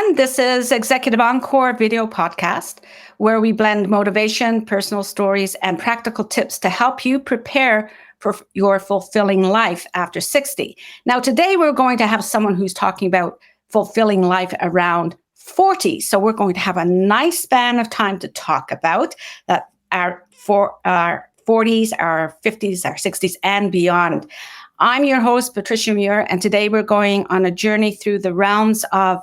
everyone. This is Executive Encore video podcast, where we blend motivation, personal stories, and practical tips to help you prepare for your fulfilling life after 60. Now, today we're going to have someone who's talking about fulfilling life around 40. So we're going to have a nice span of time to talk about that for our 40s, our 50s, our 60s, and beyond. I'm your host, Patricia Muir, and today we're going on a journey through the realms of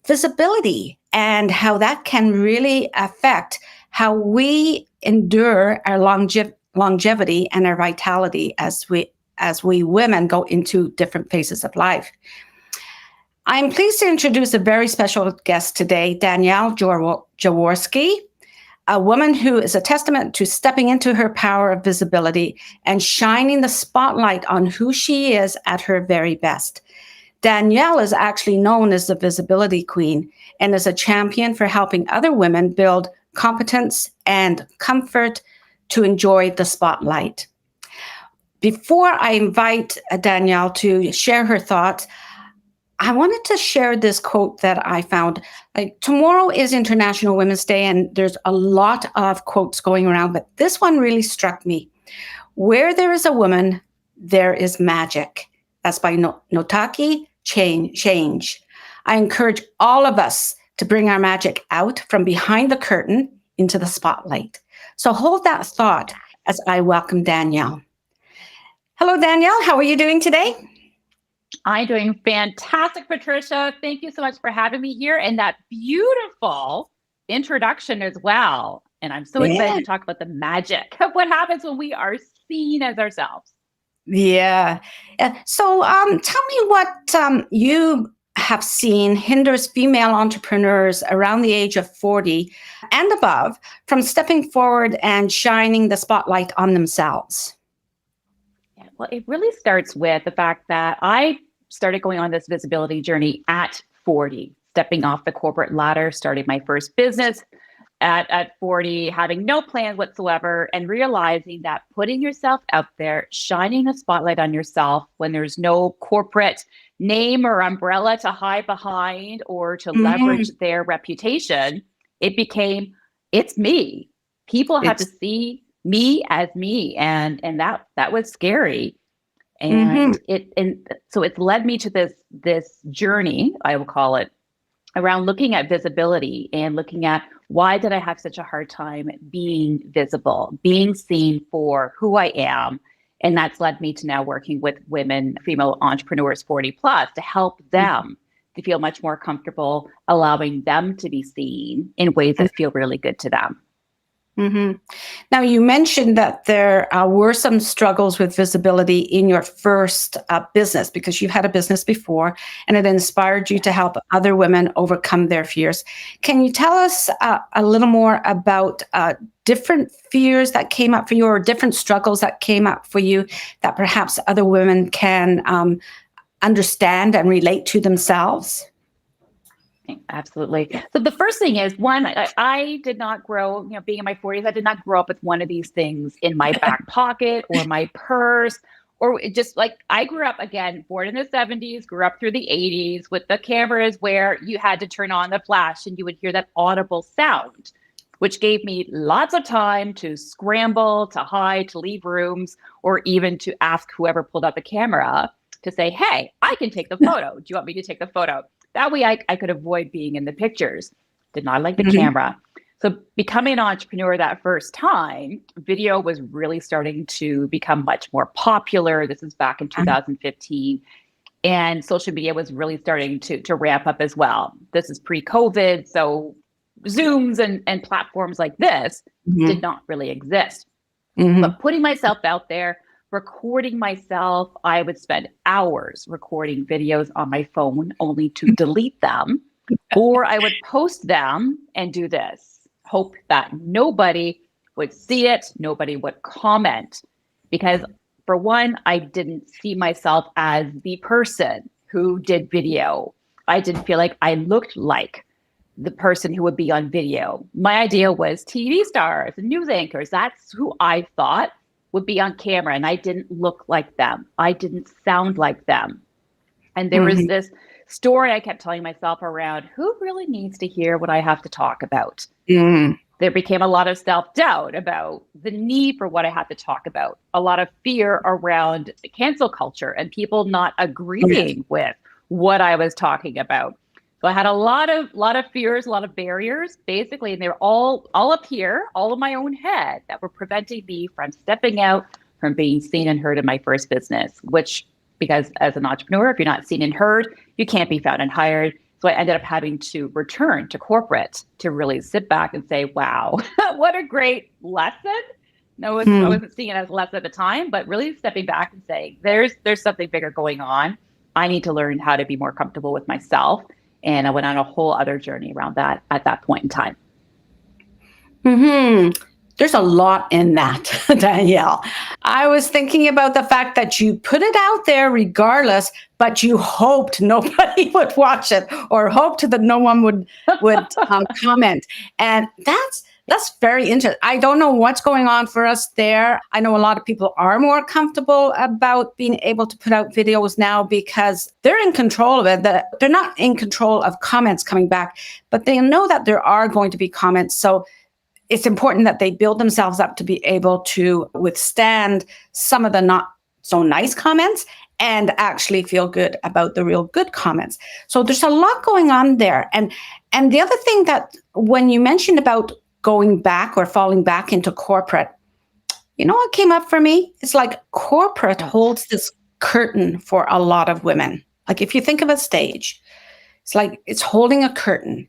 visibility and how that can really affect how we endure our longevity and our vitality as we women go into different phases of life. I'm pleased to introduce a very special guest today, Danielle Jaworski, a woman who is a testament to stepping into her power of visibility and shining the spotlight on who she is at her very best. Danielle is actually known as the Visibility Queen and is a champion for helping other women build competence and comfort to enjoy the spotlight. Before I invite Danielle to share her thoughts, I wanted to share this quote that I found. Tomorrow is International Women's Day, and there's a lot of quotes going around, but this one really struck me. Where there is a woman, there is magic. That's by Notaki Change. I encourage all of us to bring our magic out from behind the curtain into the spotlight. So hold that thought as I welcome Danielle. Hello, Danielle. How are you doing today? I'm doing fantastic, Patricia. Thank you so much for having me here and that beautiful introduction as well. And I'm so excited to talk about the magic of what happens when we are seen as ourselves. Yeah. So tell me what you have seen hinders female entrepreneurs around the age of 40 and above from stepping forward and shining the spotlight on themselves. Yeah, well, it really starts with the fact that I started going on this visibility journey at 40, stepping off the corporate ladder, starting my first business at 40, having no plans whatsoever, and realizing that putting yourself out there, shining a spotlight on yourself when there's no corporate name or umbrella to hide behind or to leverage their reputation, it's me. People had to see me as me, and that was scary. And so it's led me to this journey, I will call it, around looking at visibility and looking at why did I have such a hard time being visible, being seen for who I am. And that's led me to now working with women, female entrepreneurs 40 plus, to help them to feel much more comfortable, allowing them to be seen in ways that feel really good to them. Now, you mentioned that there were some struggles with visibility in your first business because you've had a business before and it inspired you to help other women overcome their fears. Can you tell us a little more about different fears that came up for you or different struggles that came up for you that perhaps other women can understand and relate to themselves? Absolutely. So the first thing is, one, I did not grow, being in my 40s, I did not grow up with one of these things in my back pocket or my purse, or just like I grew up, again, born in the 70s, grew up through the 80s with the cameras where you had to turn on the flash and you would hear that audible sound, which gave me lots of time to scramble, to hide, to leave rooms, or even to ask whoever pulled up a camera to say, hey, I can take the photo. Do you want me to take the photo? That way I could avoid being in the pictures. Did not like the camera. So becoming an entrepreneur that first time, video was really starting to become much more popular. This is back in 2015. And social media was really starting to ramp up as well. This is pre-COVID. So Zooms and platforms like this did not really exist. But putting myself out there, recording myself, I would spend hours recording videos on my phone only to delete them, or I would post them and do this, hope that nobody would see it, nobody would comment, because for one, I didn't see myself as the person who did video. I didn't feel like I looked like the person who would be on video. My idea was TV stars and news anchors. That's who I thought would be on camera, and I didn't look like them. I didn't sound like them. And there was this story I kept telling myself around who really needs to hear what I have to talk about. Mm. There became a lot of self-doubt about the need for what I had to talk about, a lot of fear around cancel culture and people not agreeing with what I was talking about. So I had a lot of fears, a lot of barriers, basically, and they were all up here, all in my own head, that were preventing me from stepping out, from being seen and heard in my first business, which, because as an entrepreneur, if you're not seen and heard, you can't be found and hired. So I ended up having to return to corporate to really sit back and say, wow, what a great lesson. No, I wasn't seeing it as a lesson at the time, but really stepping back and saying, there's something bigger going on. I need to learn how to be more comfortable with myself. And I went on a whole other journey around that at that point in time. There's a lot in that, Danielle. I was thinking about the fact that you put it out there regardless, but you hoped nobody would watch it or hoped that no one would comment. And that's very interesting. I don't know what's going on for us there. I know a lot of people are more comfortable about being able to put out videos now because they're in control of it. They're not in control of comments coming back, but they know that there are going to be comments. So it's important that they build themselves up to be able to withstand some of the not so nice comments and actually feel good about the real good comments. So there's a lot going on there. And the other thing that when you mentioned about going back or falling back into corporate, you know what came up for me? It's like corporate holds this curtain for a lot of women. Like if you think of a stage, it's like it's holding a curtain,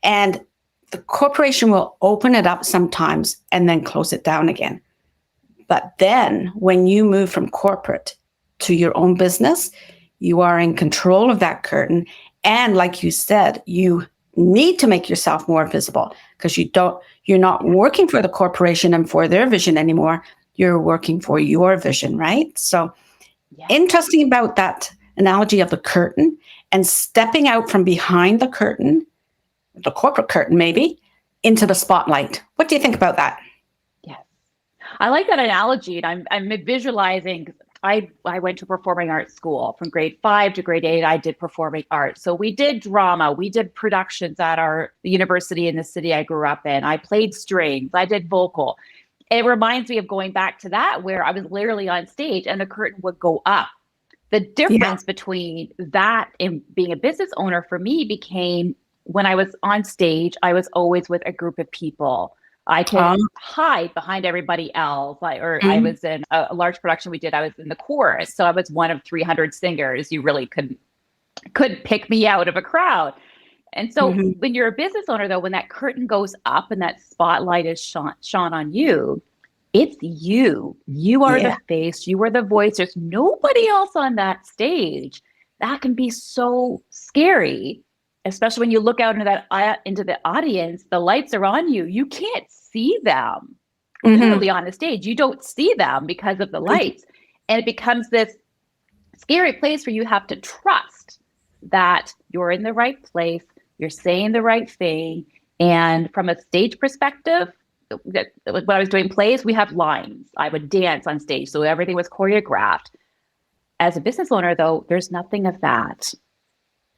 and the corporation will open it up sometimes and then close it down again. But then when you move from corporate to your own business, you are in control of that curtain. And like you said, you need to make yourself more visible because you're not working for the corporation and for their vision anymore. You're working for your vision, right? So interesting about that analogy of the curtain and stepping out from behind the curtain, the corporate curtain maybe, into the spotlight. What do you think about that? Yes. I like that analogy. And I'm visualizing, I went to performing arts school from grade 5 to grade 8. I did performing arts. So we did drama. We did productions at the university in the city I grew up in. I played strings. I did vocal. It reminds me of going back to that where I was literally on stage and the curtain would go up. The difference between that and being a business owner for me became when I was on stage, I was always with a group of people. I could hide behind everybody else. I was in a large production we did. I was in the chorus. So I was one of 300 singers. You really couldn't pick me out of a crowd. And so when you're a business owner, though, when that curtain goes up and that spotlight is shone on you, it's you. You are the face. You are the voice. There's nobody else on that stage. That can be so scary. Especially when you look out into the audience, the lights are on you. You can't see them. Literally on the stage, you don't see them because of the lights. And it becomes this scary place where you have to trust that you're in the right place, you're saying the right thing. And from a stage perspective, when I was doing plays, we have lines. I would dance on stage, so everything was choreographed. As a business owner, though, there's nothing of that.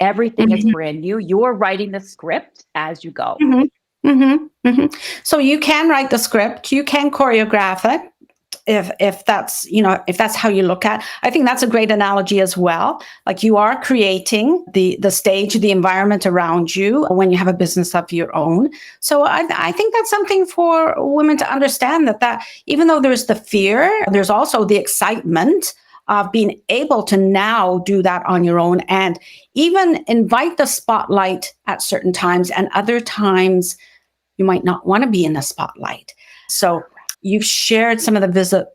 Everything is brand new. You're writing the script as you go. So you can write the script, you can choreograph it if that's how you look at. I think that's a great analogy as well. Like you are creating the stage, the environment around you when you have a business of your own. So I think that's something for women to understand that even though there's the fear, there's also the excitement of being able to now do that on your own and even invite the spotlight at certain times, and other times you might not want to be in the spotlight. So you've shared some of the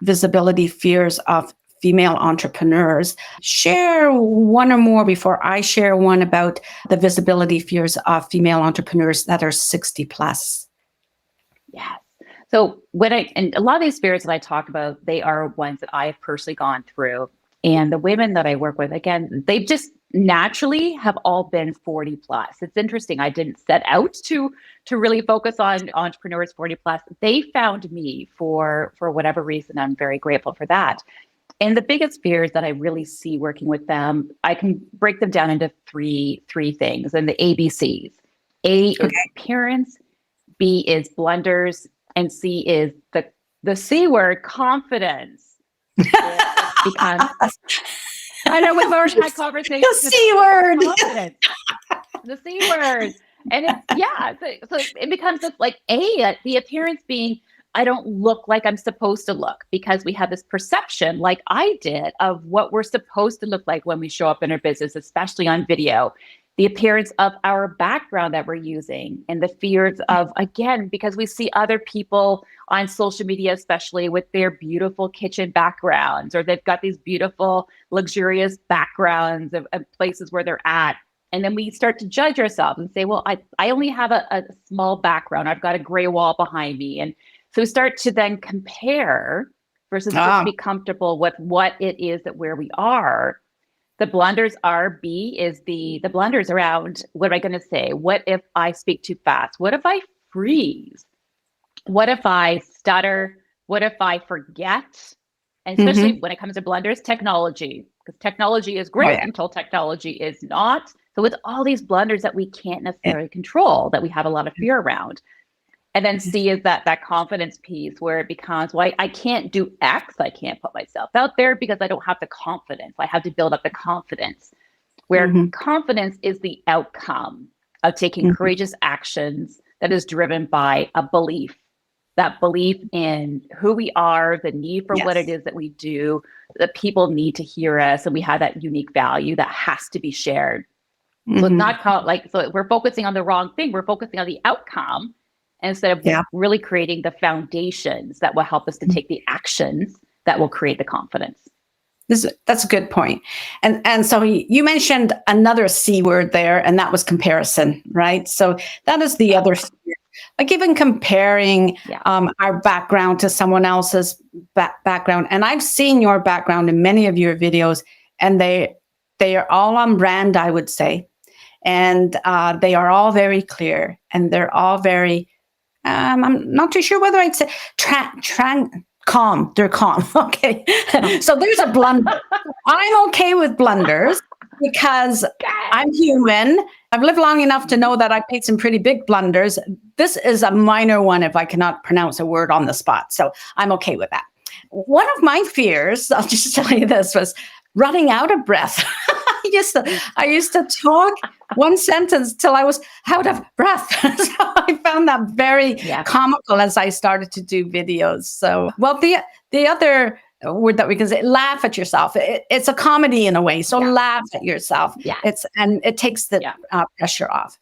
visibility fears of female entrepreneurs. Share one or more before I share one about the visibility fears of female entrepreneurs that are 60 plus. Yes. So and a lot of these fears that I talk about, they are ones that I've personally gone through. And the women that I work with, again, they just naturally have all been 40 plus. It's interesting. I didn't set out to really focus on entrepreneurs 40 plus. They found me for whatever reason. I'm very grateful for that. And the biggest fears that I really see working with them, I can break them down into three things, and the ABCs. A is appearance, B is blunders, and C is the C word, confidence. It becomes, I know we've already had conversations. The C word. Confidence. The C word. And so it becomes just like the appearance being, I don't look like I'm supposed to look, because we have this perception, like I did, of what we're supposed to look like when we show up in our business, especially on video. The appearance of our background that we're using, and the fears of, again, because we see other people on social media, especially with their beautiful kitchen backgrounds, or they've got these beautiful, luxurious backgrounds of places where they're at. And then we start to judge ourselves and say, well, I only have a small background. I've got a gray wall behind me. And so we start to then compare versus just be comfortable with what it is that where we are. The blunders are B is the blunders around, what am I going to say? What if I speak too fast? What if I freeze? What if I stutter? What if I forget? And especially when it comes to blunders, technology, because technology is great until technology is not. So with all these blunders that we can't necessarily control, that we have a lot of fear around. And then C is that confidence piece, where it becomes, well, I can't do X. I can't put myself out there because I don't have the confidence. I have to build up the confidence, where confidence is the outcome of taking courageous actions that is driven by a belief, that belief in who we are, the need for what it is that we do, that people need to hear us, and we have that unique value that has to be shared. So it's not so we're focusing on the wrong thing. We're focusing on the outcome, instead of really creating the foundations that will help us to take the actions that will create the confidence. That's a good point. And so you mentioned another C word there, and that was comparison, right? So that is the other fear. Like even comparing our background to someone else's background. And I've seen your background in many of your videos, and they are all on brand, I would say. And they are all very clear, and they're all very, I'm not too sure whether I'd say calm. They're calm. Okay. So there's a blunder. I'm okay with blunders because I'm human. I've lived long enough to know that I've made some pretty big blunders. This is a minor one if I cannot pronounce a word on the spot. So I'm okay with that. One of my fears, I'll just tell you this, was running out of breath. I used to talk one sentence till I was out of breath. So I found that very comical as I started to do videos. So, well, the other word that we can say, laugh at yourself. It's a comedy in a way. So laugh at yourself. Yeah. It takes the pressure off.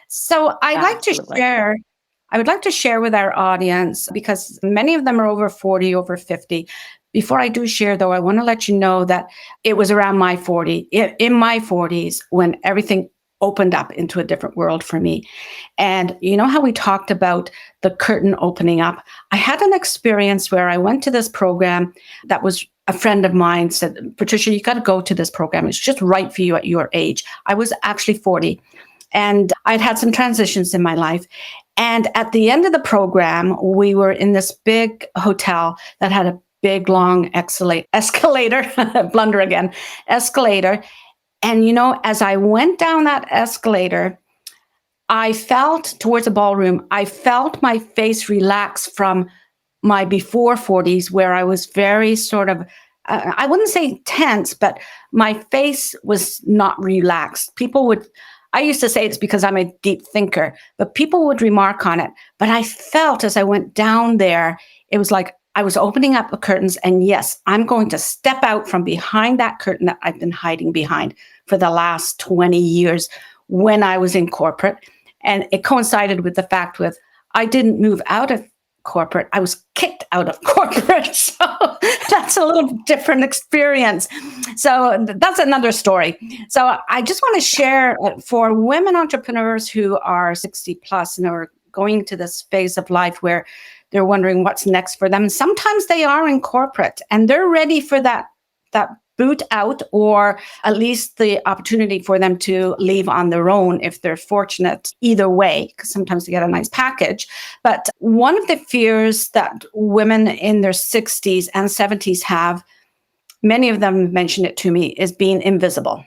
So I would like to share with our audience, because many of them are over 40, over 50. Before I do share, though, I want to let you know that it was around my 40s, when everything opened up into a different world for me. And you know how we talked about the curtain opening up? I had an experience where I went to this program that was a friend of mine said, Patricia, you got to go to this program. It's just right for you at your age. I was actually 40, and I'd had some transitions in my life. And at the end of the program, we were in this big hotel that had a big, long escalator, blunder again, escalator. And, you know, as I went down that escalator, I felt towards the ballroom, I felt my face relax from my before 40s, where I was very sort of, I wouldn't say tense, but my face was not relaxed. I used to say it's because I'm a deep thinker, but people would remark on it. But I felt as I went down there, it was like I was opening up the curtains, and yes, I'm going to step out from behind that curtain that I've been hiding behind for the last 20 years when I was in corporate. And it coincided with the fact with I didn't move out of corporate. I was kicked out of corporate. So that's a little different experience. So that's another story. So I just want to share for women entrepreneurs who are 60 plus and are going to this phase of life where they're wondering what's next for them. Sometimes they are in corporate and they're ready for that boot out, or at least the opportunity for them to leave on their own if they're fortunate either way, because sometimes they get a nice package. But one of the fears that women in their 60s and 70s have many of them mention it to me, is being invisible.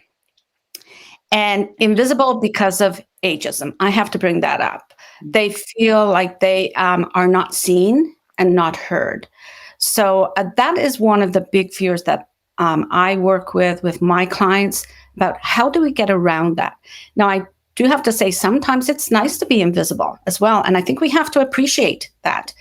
And invisible because of ageism. I have to bring that up. They feel like they are not seen and not heard. So that is one of the big fears that I work with my clients about how do we get around that. Now, I do have to say sometimes it's nice to be invisible as well. And I think we have to appreciate that.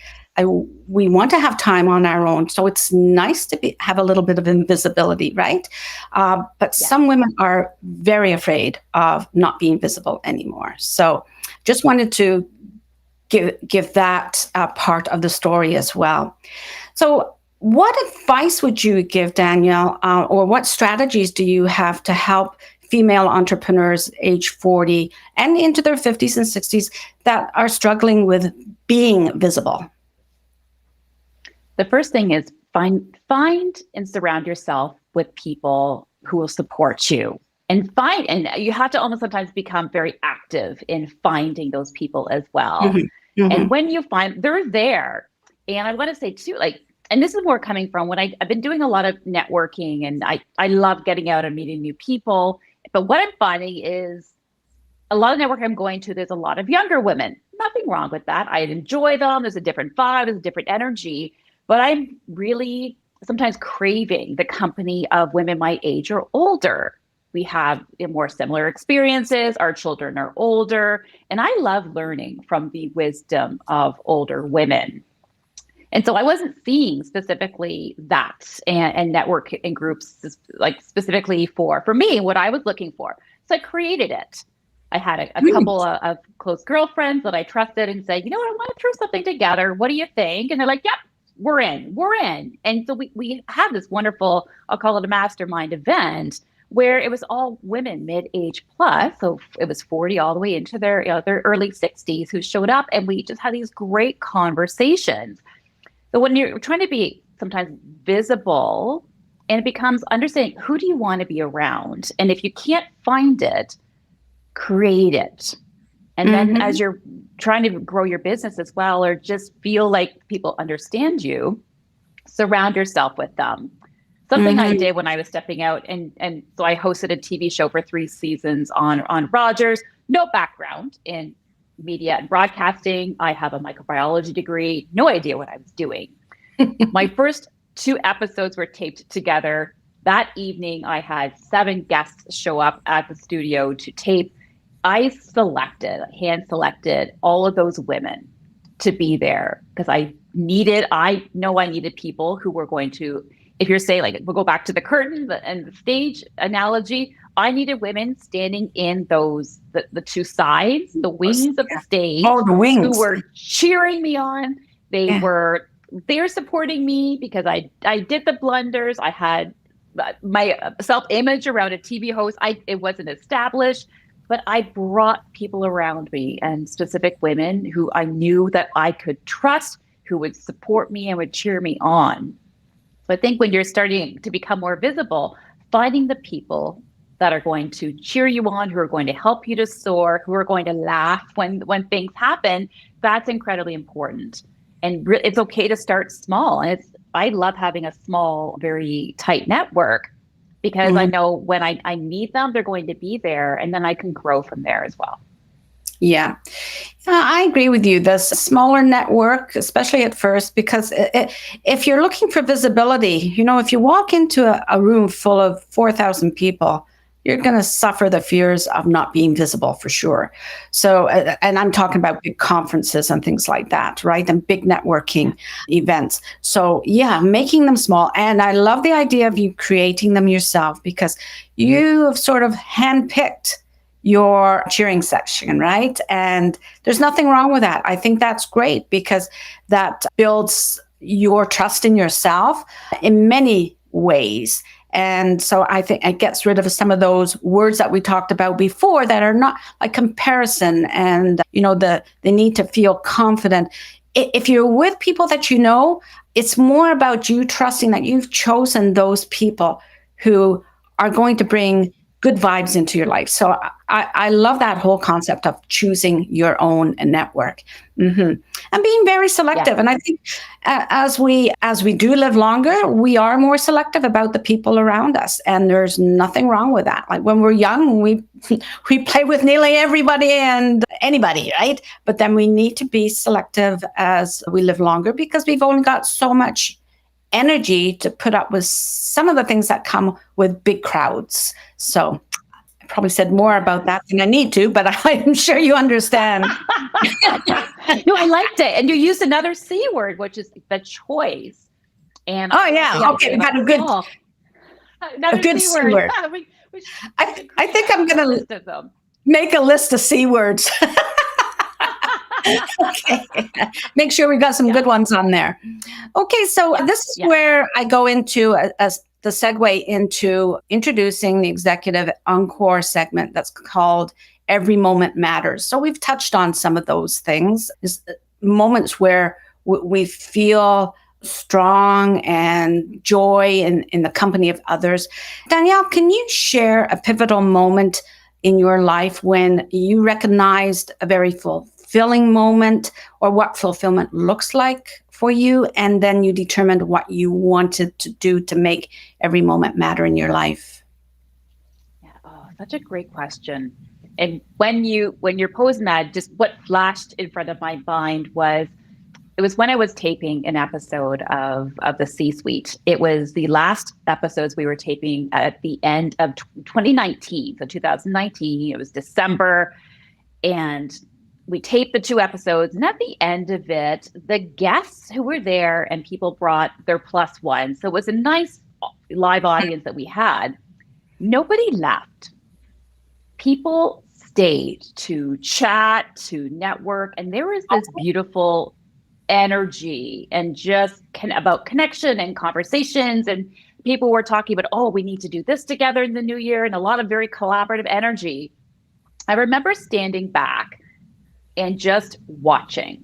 We want to have time on our own. So it's nice to have a little bit of invisibility, right? But some women are very afraid of not being visible anymore. So just wanted to give that part of the story as well. So what advice would you give, Danielle, or what strategies do you have to help female entrepreneurs age 40 and into their 50s and 60s that are struggling with being visible? The first thing is find and surround yourself with people who will support you. And you have to almost sometimes become very active in finding those people as well. Mm-hmm. Mm-hmm. And when you find they're there, and I want to say too, and this is more coming from when I've been doing a lot of networking, and I love getting out and meeting new people. But what I'm finding is a lot of network I'm going to, there's a lot of younger women. Nothing wrong with that. I enjoy them. There's a different vibe, there's a different energy. But I'm really sometimes craving the company of women my age or older. We have more similar experiences. Our children are older. And I love learning from the wisdom of older women. And so I wasn't seeing specifically that and network in groups, specifically for me, what I was looking for. So I created it. I had a couple of close girlfriends that I trusted and said, you know what, I want to throw something together. What do you think? And they're like, yep. We're in. And so we had this wonderful, I'll call it a mastermind event where it was all women mid-age plus. So it was 40 all the way into their early 60s who showed up, and we just had these great conversations. So when you're trying to be sometimes visible, and it becomes understanding who do you want to be around? And if you can't find it, create it. And then as you're trying to grow your business as well, or just feel like people understand you, surround yourself with them. Something I did when I was stepping out, and so I hosted a TV show for 3 seasons on Rogers. No background in media and broadcasting. I have a microbiology degree. No idea what I was doing. My first 2 episodes were taped together. That evening, I had 7 guests show up at the studio to tape. I hand selected all of those women to be there because I know I needed people who were going to, if you're saying we'll go back to the curtain and the stage analogy, I needed women standing in the 2 sides, the wings of the stage. Oh, the wings. Who were cheering me on. They're supporting me because I did the blunders. I had my self-image around a TV host. It wasn't established. But I brought people around me, and specific women who I knew that I could trust, who would support me and would cheer me on. So I think when you're starting to become more visible, finding the people that are going to cheer you on, who are going to help you to soar, who are going to laugh when things happen, that's incredibly important. And it's okay to start small. And I love having a small, very tight network, because I know when I need them, they're going to be there, and then I can grow from there as well. Yeah, I agree with you. The smaller network, especially at first, because if you're looking for visibility, if you walk into a room full of 4,000 people, you're going to suffer the fears of not being visible for sure. So, and I'm talking about big conferences and things like that, right? And big networking events. So yeah, making them small. And I love the idea of you creating them yourself, because you have sort of handpicked your cheering section, right? And there's nothing wrong with that. I think that's great, because that builds your trust in yourself in many ways. And so I think it gets rid of some of those words that we talked about before that are not like comparison and, the need to feel confident. If you're with people that it's more about you trusting that you've chosen those people who are going to bring good vibes into your life. So I love that whole concept of choosing your own network, and being very selective. And I think as we do live longer, we are more selective about the people around us, and there's nothing wrong with that. Like when we're young, we play with nearly everybody and anybody, right? But then we need to be selective as we live longer, because we've only got so much energy to put up with some of the things that come with big crowds. So I probably said more about that than I need to, but I'm sure you understand. No, I liked it. And you used another C word, which is the choice. And okay, we've had a good C word. I think I'm going to make a list of C words. Okay. Make sure we got some good ones on there. Okay, so this is where I go into the segue into introducing the executive Encore segment that's called Every Moment Matters. So we've touched on some of those things, moments where we feel strong and joy in the company of others. Danielle, can you share a pivotal moment in your life when you recognized a very fulfilling moment, or what fulfillment looks like for you, and then you determined what you wanted to do to make every moment matter in your life? Yeah, such a great question. And when you're posing that, just what flashed in front of my mind was, it was when I was taping an episode of the C-Suite. It was the last episodes we were taping at the end of 2019. So 2019, it was December, and we taped the 2 episodes. And at the end of it, the guests who were there and people brought their plus one. So it was a nice live audience that we had. Nobody left. People stayed to chat, to network, and there was this beautiful energy and just about connection and conversations, and people were talking about, oh, we need to do this together in the new year, and a lot of very collaborative energy. I remember standing back and just watching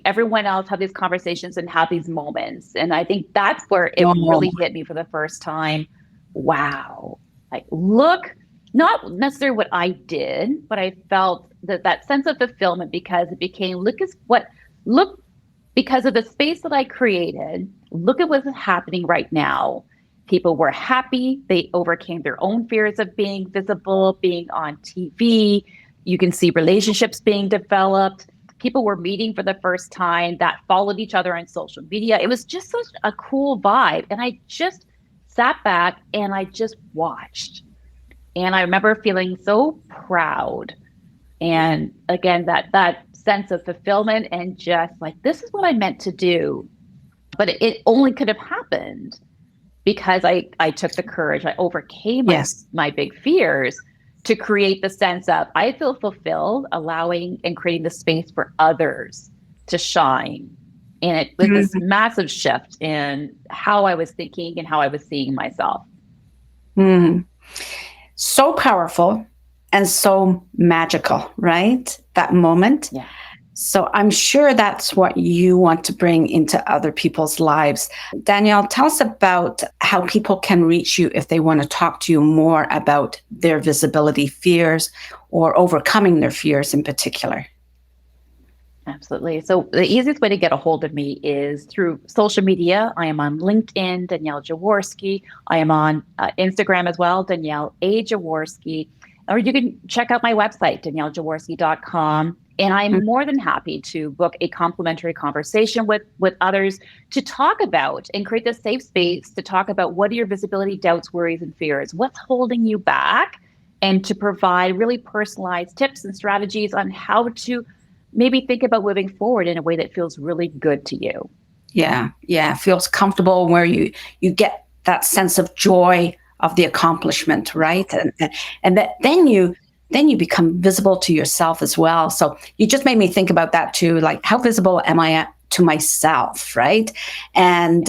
everyone else have these conversations and have these moments. And I think that's where it really hit me for the first time. Wow. Like, look, not necessarily what I did, but I felt that sense of fulfillment, because it became, because of the space that I created, look at what's happening right now. People were happy. They overcame their own fears of being visible, being on TV. You can see relationships being developed. People were meeting for the first time that followed each other on social media. It was just such a cool vibe. And I just sat back and I just watched. And I remember feeling so proud. And again, that sense of fulfillment and just like, this is what I meant to do. But it only could have happened because I took the courage. I overcame my big fears to create the sense of, I feel fulfilled, allowing and creating the space for others to shine. And it was this massive shift in how I was thinking and how I was seeing myself. So powerful and so magical, right? That moment. Yeah. So I'm sure that's what you want to bring into other people's lives. Danielle, tell us about how people can reach you if they want to talk to you more about their visibility fears or overcoming their fears in particular. Absolutely. So the easiest way to get a hold of me is through social media. I am on LinkedIn, Danielle Jaworski. I am on Instagram as well, Danielle A. Jaworski. Or you can check out my website, daniellejaworski.com. And I'm more than happy to book a complimentary conversation with others to talk about and create this safe space to talk about what are your visibility doubts, worries, and fears, what's holding you back, and to provide really personalized tips and strategies on how to maybe think about moving forward in a way that feels really good to you. Yeah, feels comfortable, where you get that sense of joy of the accomplishment, right? And that then you become visible to yourself as well. So you just made me think about that too, like how visible am I to myself, right? And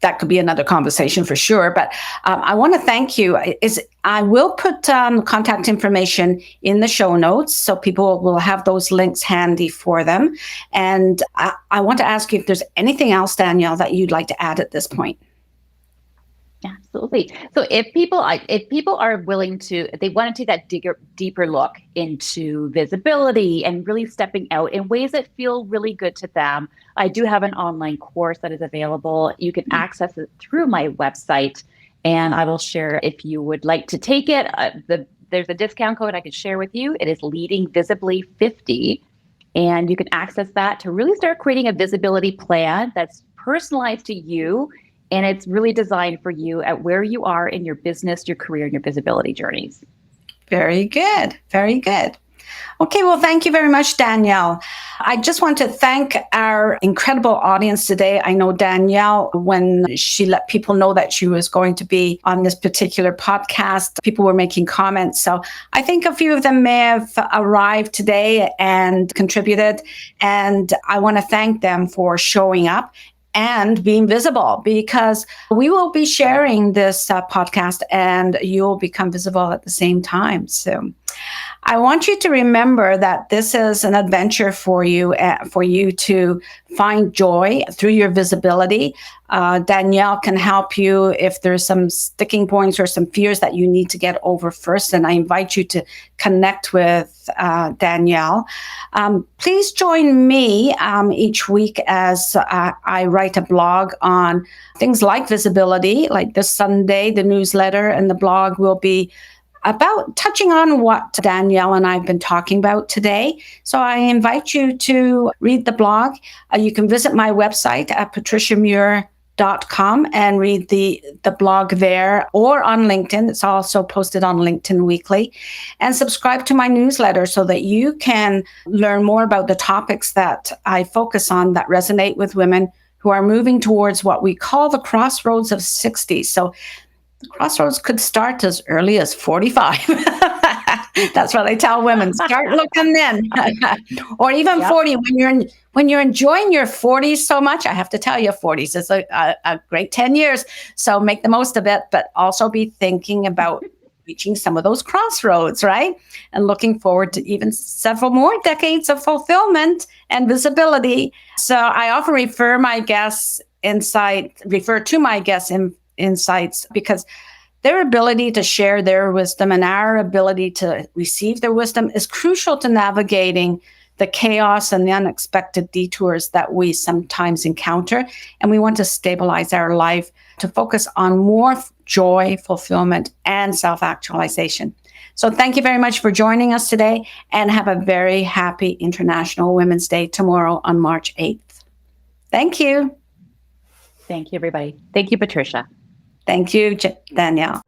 that could be another conversation for sure. But I want to thank you. I will put contact information in the show notes so people will have those links handy for them. And I want to ask you if there's anything else, Danielle, that you'd like to add at this point. Yeah, Absolutely. So if people are willing to, if they want to take that deeper look into visibility and really stepping out in ways that feel really good to them, I do have an online course that is available. You can access it through my website, and I will share if you would like to take it. There's a discount code I can share with you. It is Leading Visibly 50. And you can access that to really start creating a visibility plan that's personalized to you. And it's really designed for you at where you are in your business, your career, and your visibility journeys. Very good. Very good. Okay, well, thank you very much, Danielle. I just want to thank our incredible audience today. I know Danielle, when she let people know that she was going to be on this particular podcast, people were making comments. So I think a few of them may have arrived today and contributed. And I want to thank them for showing up and being visible, because we will be sharing this podcast and you'll become visible at the same time. So I want you to remember that this is an adventure for you to find joy through your visibility. Danielle can help you if there's some sticking points or some fears that you need to get over first. And I invite you to connect with Danielle. Please join me each week as I write a blog on things like visibility. Like this Sunday, the newsletter and the blog will be about touching on what Danielle and I have been talking about today. So I invite you to read the blog. You can visit my website at patriciamuir.com and read the blog there, or on LinkedIn. It's also posted on LinkedIn Weekly. And subscribe to my newsletter so that you can learn more about the topics that I focus on that resonate with women who are moving towards what we call the crossroads of 60. So the crossroads could start as early as 45. That's what I tell women. Start looking then. Or even 40 when you're enjoying your 40s so much. I have to tell you, 40s is a great 10 years. So make the most of it, but also be thinking about reaching some of those crossroads, right? And looking forward to even several more decades of fulfillment and visibility. So I often refer to my guests' insights, because their ability to share their wisdom and our ability to receive their wisdom is crucial to navigating the chaos and the unexpected detours that we sometimes encounter. And we want to stabilize our life to focus on more joy, fulfillment, and self-actualization. So thank you very much for joining us today, and have a very happy International Women's Day tomorrow on March 8th. Thank you. Thank you, everybody. Thank you, Patricia. Thank you, Danielle.